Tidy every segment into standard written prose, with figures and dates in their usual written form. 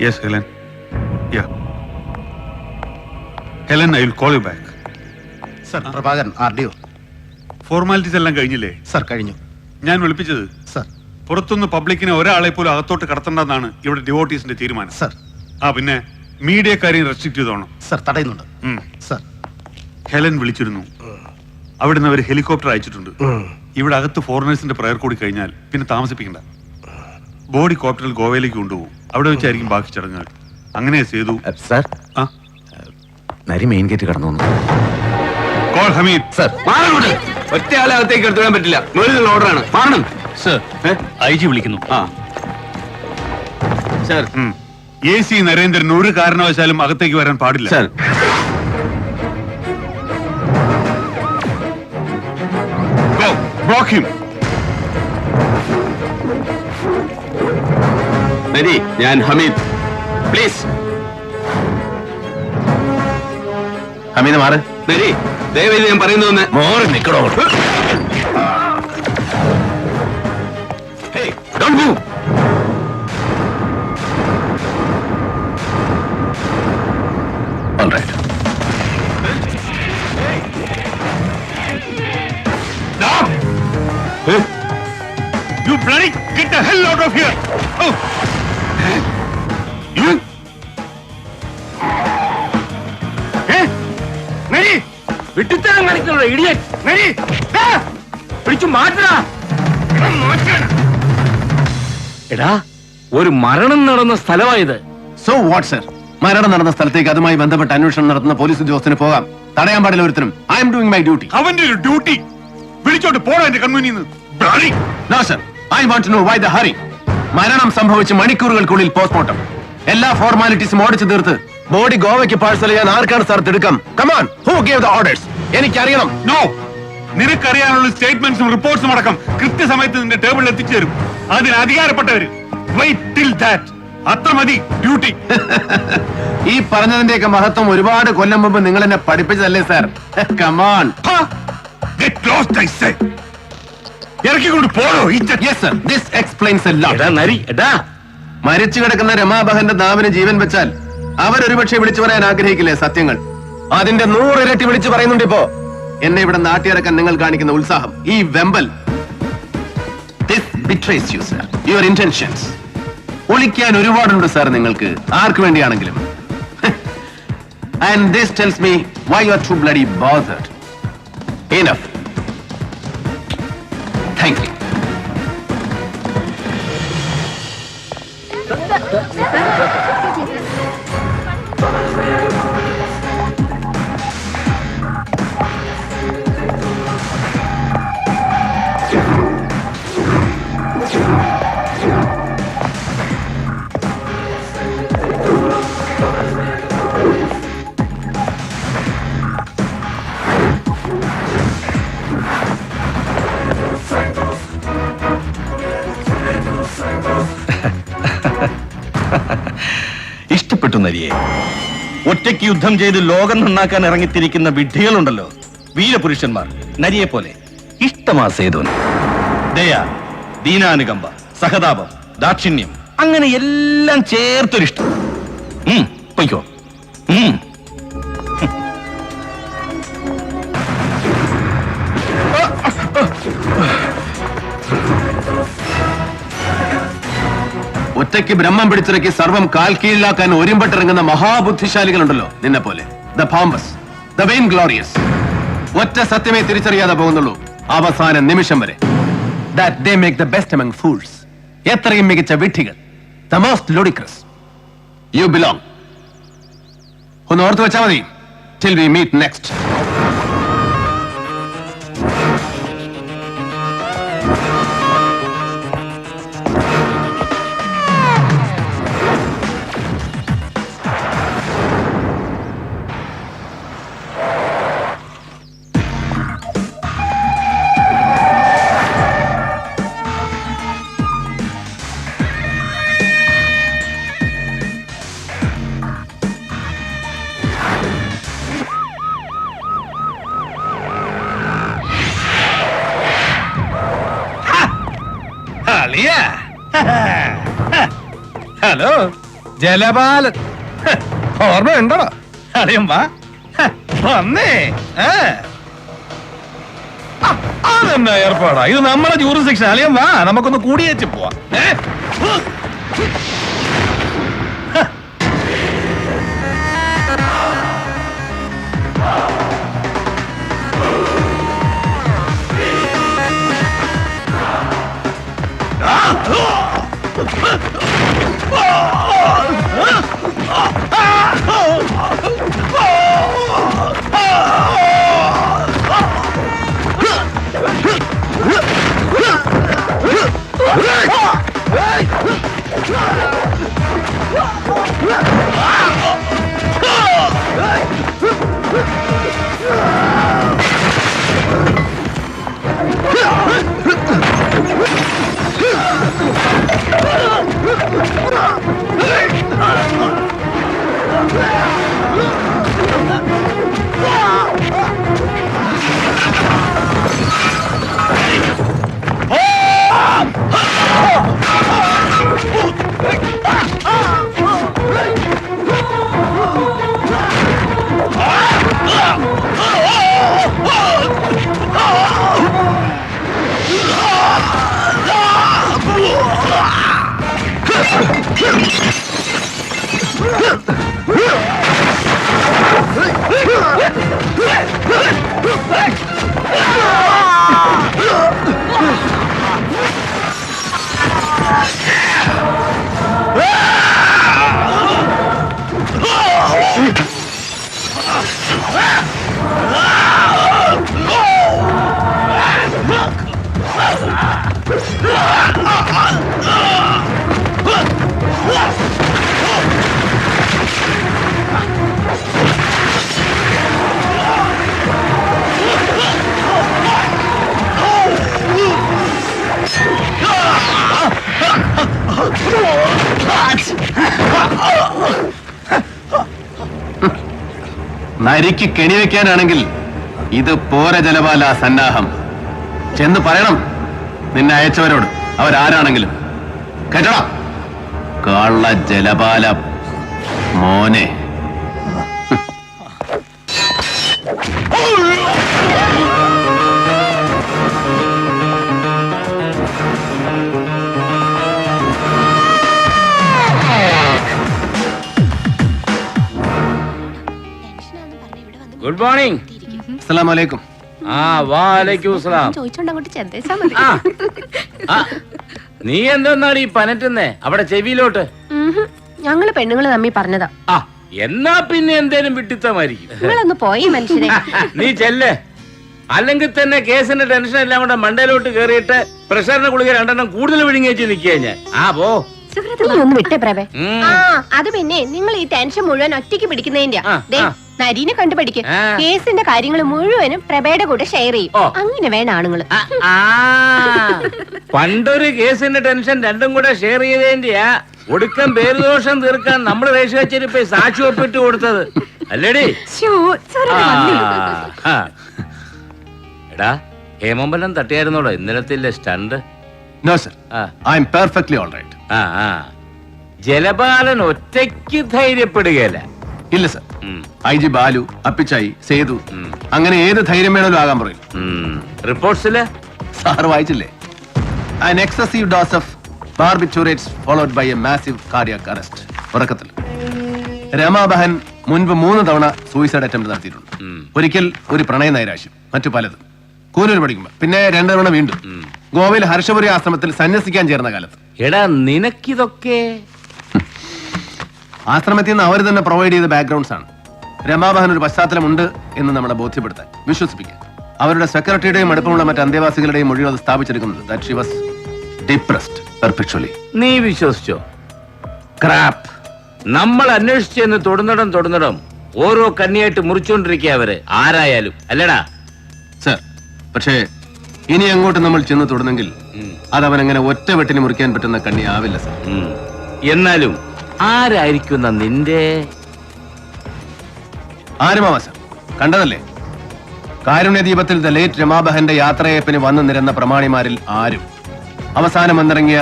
Yes, Helen. Yeah. Helen, I will call you back. Sir, Prabhakaran RDO. Formalities എല്ലാം കഴിഞ്ഞില്ലേ? Sir, കഴിഞ്ഞു. ഞാൻ വിളിപ്പിച്ചത് sir, പുറത്തുനിന്ന് പബ്ലിക്കിനെ ഒരാളെ പോലും അകത്തോട്ട് കടത്തേണ്ടെന്നാണ് ഇവിടെ ഡിവോട്ടീസിന്റെ തീരുമാനം. സർ. പിന്നെ മീഡിയക്കാരെയും റെസ്ട്രിക്ട് ചെയ്തോണം. സർ, തടയുന്നുണ്ട്. സർ. ഹെലൻ വിളിച്ചിരുന്നു. അവിടുന്ന് അവർ ഹെലികോപ്റ്റർ അയച്ചിട്ടുണ്ട്. ഇവിടെ അകത്ത് ഫോറിനേഴ്സിന്റെ പ്രയർ കൂടി കഴിഞ്ഞാൽ പിന്നെ താമസിപ്പിക്കണ്ട. ബോഡി കോപ്റ്ററിൽ ഗോവയിലേക്ക് കൊണ്ടുപോകും. അവിടെ വെച്ചായിരിക്കും ബാക്കി ചടങ്ങുകൾ. അങ്ങനെ ചെയ്തു. സർ, നരി മെയിൻ ഗേറ്റ് കടന്നു വന്നു. കോൾ ഹമീദ്. സർ, ഒറ്റ ആളെ അകത്തേക്ക് എടുത്തുവിടാൻ പറ്റില്ല. മുകളിലുള്ള ഓർഡറാണ്. മാറണം. സർ, IG വിളിക്കുന്നു. സർ, AC നരേന്ദ്രൻ ഒരു കാരണവശാലും അകത്തേക്ക് വരാൻ പാടില്ല. സർ. Go, block him. നരി, ഞാൻ ഹമീദ്. പ്ലീസ്. ഹമീദ് മാറ്. നരി, ദയവേദി ഞാൻ പറയുന്നതൊന്ന് മോറി നിക്കടോ. Hey, don't move. All right. Stop! You bloody get the hell out of here! Oh! You? നരി, വിട്ടിത്തരം കാണിക്കണോ ഇഡിയറ്റ്? നരി, പിടിച്ചു മാറ്റടാ. എടാ, ഒരു മരണം നടന്ന സ്ഥലമായത്. So what sir? മരണം നടന്ന സ്ഥലത്തേക്ക് അതുമായി ബന്ധപ്പെട്ട് അന്വേഷണം നടത്തുന്ന പോലീസ് ഉദ്യോഗസ്ഥന് പോകാം. തടയാൻ പാടില്ല ഒരുത്തരും. I'm doing my duty. അവന്റെ ഒരു ഡ്യൂട്ടി. വിളിച്ചോട്ട് പോടാ എന്റെ കൺമുന്നിൽ നിന്ന്. No sir, I want to know why the hurry. മരണം സംഭവിച്ച് മണിക്കൂറുകൾക്കുള്ളിൽ പോസ്റ്റ്മോർട്ടം. എല്ലാ ഫോർമാലിറ്റീസും ഓടിച്ചു തീർത്ത് ബോഡി ഗോവയ്ക്ക് പാഴ്സൽ ചെയ്യാൻ ആർക്കാണ് സാർ തിടുക്കം? Come on, who gave the orders? എനിക്കറിയണം. നോ, നിനക്കറിയാനുള്ള സ്റ്റേറ്റ്മെന്റ്സും റിപ്പോർട്ട്സും അടക്കം കൃത്യസമയത്ത് നിന്റെ ടേബിളിൽ എത്തിച്ചേരും. അതിന് അധികാരപ്പെട്ടവര്. Wait till that. അത്ര മതി ഡ്യൂട്ടി. ഈ പറഞ്ഞതിന്റെയൊക്കെ മഹത്വം ഒരുപാട് കൊല്ലം മുമ്പ് നിങ്ങൾ എന്നെ പഠിപ്പിച്ചതല്ലേ sir? Come on. Get lost, I say. ഇറക്കിക്കൊണ്ട് പോടോ. Yes sir, this explains a lot. എടാ നരി, എടാ. മരിച്ചു കിടക്കുന്ന രമാബഹന്റെ നാവിന് ജീവൻ വെച്ചാൽ അവരൊരുപക്ഷെ വിളിച്ചു പറയാൻ ആഗ്രഹിക്കില്ലേ സത്യങ്ങൾ? അതിന്റെ 100 ഇരട്ടി വിളിച്ചു പറയുന്നുണ്ട് ഇപ്പോ. എന്നെ ഇവിടെ നാട്ടിയിറക്കാൻ നിങ്ങൾ കാണിക്കുന്ന ഉത്സാഹം, ഈ വെമ്പൽ. This betrays you, sir. Your intentions. ഒളിക്കാൻ ഒരുപാടുണ്ട് സാർ നിങ്ങൾക്ക്, ആർക്ക് വേണ്ടിയാണെങ്കിലും. And this tells me why you are too bloody bothered. Enough. Thank you. ഇഷ്ടപ്പെട്ടു നരിയെ. ഒറ്റയ്ക്ക് യുദ്ധം ചെയ്ത് ലോകം നന്നാക്കാൻ ഇറങ്ങിത്തിരിക്കുന്ന വിഡ്ഢികളുണ്ടല്ലോ, വീരപുരുഷന്മാർ. നരിയെ പോലെ ഇഷ്ടമാ സേതുവിന്. ദയ, ദീനാനുകമ്പ, സഹതാപം, ദാക്ഷിണ്യം, അങ്ങനെ എല്ലാം ചേർത്തൊരിഷ്ടം. പൊയ്ക്കോ. ഒറ്റയ്ക്ക് ബ്രഹ്മം പിടിച്ചിറക്കി സർവം കാൽ കീഴിലാക്കാൻ ഒരുമ്പെട്ടിറങ്ങുന്ന മഹാബുദ്ധിശാലികളുണ്ടല്ലോ നിന്നെ പോലെ. The pompous, the vainglorious. ഒറ്റ സത്യമേ തിരിച്ചറിയാതെ പോകുന്നുള്ളൂ അവസാന നിമിഷം വരെ. That they make the best among fools. എത്രയും മികച്ച വിഡ്ഢികൾ. The most ludicrous. You belong. ഒന്ന് ഓർത്ത് വെച്ചാൽ മതി. Till we meet next. Hello, Jalapalan ഓർമ്മയുണ്ടോ? അറിയാം വാ വന്നേ. അതെന്നാ ഏർപ്പാടാ, ഇത് നമ്മുടെ ജൂറിസ്ഡിക്ഷൻ. അറിയാം വാ, നമുക്കൊന്ന് കൂടിയേച്ച് പോവാം. നരിക്ക് കെണിവെക്കാനാണെങ്കിൽ ഇത് പോരെ ജലപാല സന്നാഹം. ചെന്ന് പറയണം നിന്നെ അയച്ചവരോട്, അവരാരാണെങ്കിലും. കേട്ടടാ കള്ള ജലപാല മോനെ. Good morning. അസ്സലാമു അലൈക്കും. ആ വാലൈക്കും സലാം. ചോദിച്ചോണ്ട് അങ്ങോട്ട് ചെന്നേച്ചാ മതി. നീ എന്തെന്നാണ് ഈ പനറ്റുന്നേ അവിടെ ചെവിയിലോട്ട്? ഞങ്ങള് പെണ്ണുങ്ങള് തമ്മി പറഞ്ഞതാ. ആ എന്നാ പിന്നെ എന്തേലും വിട്ടിത്തമായിരിക്കും. നിങ്ങളൊന്ന് പോയി മനുഷ്യനെ. നീ ചെല്ലേ, അല്ലെങ്കിൽ തന്നെ കേസിന്റെ ടെൻഷൻ എല്ലാം കൂടെ മണ്ടയിലോട്ട് കേറിയിട്ട് പ്രഷറിന്റെ ഗുളിക 2 എണ്ണം കൂടുതൽ വിഴുങ്ങിയേച്ച് നിൽക്കുക ഞാൻ. ആ പോ. ഒന്ന് വിട്ടേ പ്രഭേ. ആ അത് പിന്നെ നിങ്ങൾ ഈ ടെൻഷൻ മുഴുവൻ ഒറ്റയ്ക്ക് പിടിക്കുന്നതിന്റെ നരീനെ കണ്ടുപിടിക്കും. കേസിന്റെ കാര്യങ്ങൾ മുഴുവനും പ്രഭയുടെ കൂടെ ഷെയർ ചെയ്യും. അങ്ങനെ വേണം ആണുങ്ങള്. പണ്ടൊരു കേസിന്റെ ടെൻഷൻ രണ്ടും കൂടെ ഷെയർ ചെയ്തതിന്റെയാ ഒടുക്കം പേരുദോഷം തീർക്കാൻ നമ്മൾ റേഷൻ വെച്ചിട്ട് പോയി സാക്ഷി ഒപ്പിട്ട് കൊടുത്തത് അല്ലേടി? എടാ ഹേമമ്പലം തട്ടിയായിരുന്നോടോ ഇന്നലത്തെ stunt? No sir, I'm perfectly all right. Jalapalan ഒറ്റയ്ക്ക് ധൈര്യപ്പെടുകയല്ല. ഇല്ല sir, I G Balu, Appichayi, Sethu, അങ്ങനെ ഏത് ധൈര്യം വേണമല്ലോ ആകാൻ പറയും. റിപ്പോർട്ട്സില് സാർ വായിച്ചില്ലേ? An excessive dose of barbiturates followed by a massive cardiac arrest. ഉറക്കത്തിൽ രമാബഹൻ മുൻപ് 3 തവണ സൂയിസൈഡ് അറ്റംപ്റ്റ് നടത്തിയിട്ടുണ്ട്. ഒരിക്കൽ ഒരു പ്രണയ നൈരാശ്യം, മറ്റു പലതും. കൂനൂർ പഠിക്കുമ്പോ പിന്നെ 2 തവണ വീണ്ടും ഗോവയിൽ ഹർഷപുരി ആശ്രമത്തിൽ സന്യസിക്കാൻ ചേർന്ന കാലത്ത്. എടാ നിനക്കിതൊക്കെ ആശ്രമത്തിൽ നിന്ന് അവർ തന്നെ പ്രൊവൈഡ് ചെയ്ത ബാക്ക്ഗ്രൗണ്ട്സ് ആണ്. രമാബഹൻ ഒരു പശ്ചാത്തലമുണ്ട് എന്ന് നമ്മളെ ബോധ്യപ്പെടുത്താൻ, വിശ്വസിപ്പിക്കാൻ. അവരുടെ സെക്രട്ടറിയുടെയും അടുപ്പമുള്ള മറ്റ് അന്തേവാസികളുടെയും മൊഴികൾ അത് സ്ഥാപിച്ചെടുക്കുന്നത് that she was depressed perpetually. നീ വിശ്വസിച്ചോ? ക്രാപ്പ്. നമ്മൾ അന്വേഷിച്ചെന്ന് തൊടുന്നിടം ഓരോ കണ്ണിയായിട്ട് മുറിച്ചോണ്ടിരിക്കുക അവര് ആരായാലും, അല്ലടാ സർ? പക്ഷേ ഇനി അങ്ങോട്ട് നമ്മൾ ചെന്ന് തൊടുന്നെങ്കിൽ അതവൻ അങ്ങനെ ഒറ്റ വെട്ടിന് മുറിക്കാൻ പറ്റുന്ന കണ്ണി ആവില്ല സർ. എന്നാലും ആരായിരിക്കുന്ന നിന്റെ ആരുമാവാ സർ? കണ്ടതല്ലേ, കാരുണ്യദീപത്തിൽ ദ ലേറ്റ് രമാബഹന്റെ യാത്രയപ്പിന് വന്നു നിരന്ന പ്രമാണിമാരിൽ ആരും അവസാനം വന്നിറങ്ങിയ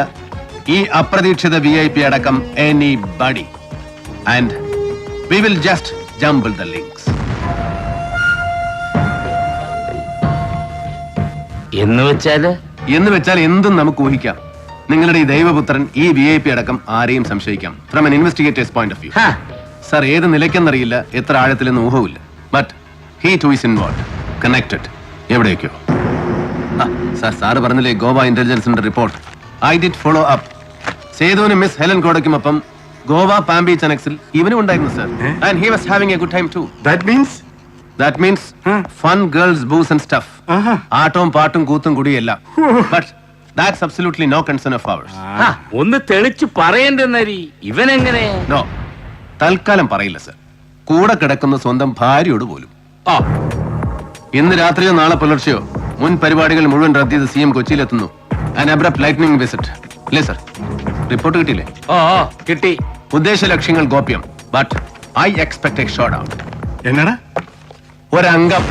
ഈ അപ്രതീക്ഷിത VIP അടക്കം any buddy and we will just jumble the links. എന്ന് വെച്ചാൽ എന്തും നമുക്ക് ഊഹിക്കാം. നിങ്ങളുടെ ഈ ദൈവപുത്രൻ ഈ VIP അടക്കം ആരെയും സംശയിക്കാം from an investigators point of view. Sir, ഏത് നിലയ്ക്കെന്നറിയില്ല, എത്ര ആഴത്തിലെന്ന് ഊഹവുമില്ല. But he too is involved, connected. എവിടേക്കോ. സാറ് പറഞ്ഞില്ലേ ഗോവ ഇന്റലിജൻസിന്റെ report. I did follow up. സേതുവിനും മിസ് ഹെലൻ കോടയ്ക്കുമൊപ്പം ഗോവ പാം ബീച്ച് അനക്സിൽ ഇവനും ഉണ്ടായിരുന്നു sir. And he was having a good time too. That means fun, girls, booze and stuff. ആട്ടവും പാട്ടും കൂത്തും കുടിയെല്ലാം. But that's absolutely no concern of ours. ഒന്ന് തെളിച്ച് പറയണ്ടേ നരി, ഇവനെങ്ങനെ? No. തൽക്കാലം പറയില്ല സർ. കൂടെ കിടക്കുന്ന സ്വന്തം ഭാര്യയോട് പോലും. ഇന്ന് രാത്രിയോ നാളെ പുലർച്ചെയോ മുൻ പരിപാടികൾ മുഴുവൻ റദ്ദ് ചെയ്ത് CM കൊച്ചിയിലെത്തുന്നു. An abrupt lightning visit. അല്ലേ സർ? റിപ്പോർട്ട് കിട്ടിയില്ലേ? കിട്ടി. ഉദ്ദേശ ലക്ഷ്യങ്ങൾ ഗോപ്യം. But I expect a showdown. എന്നടാ ഒരംഗം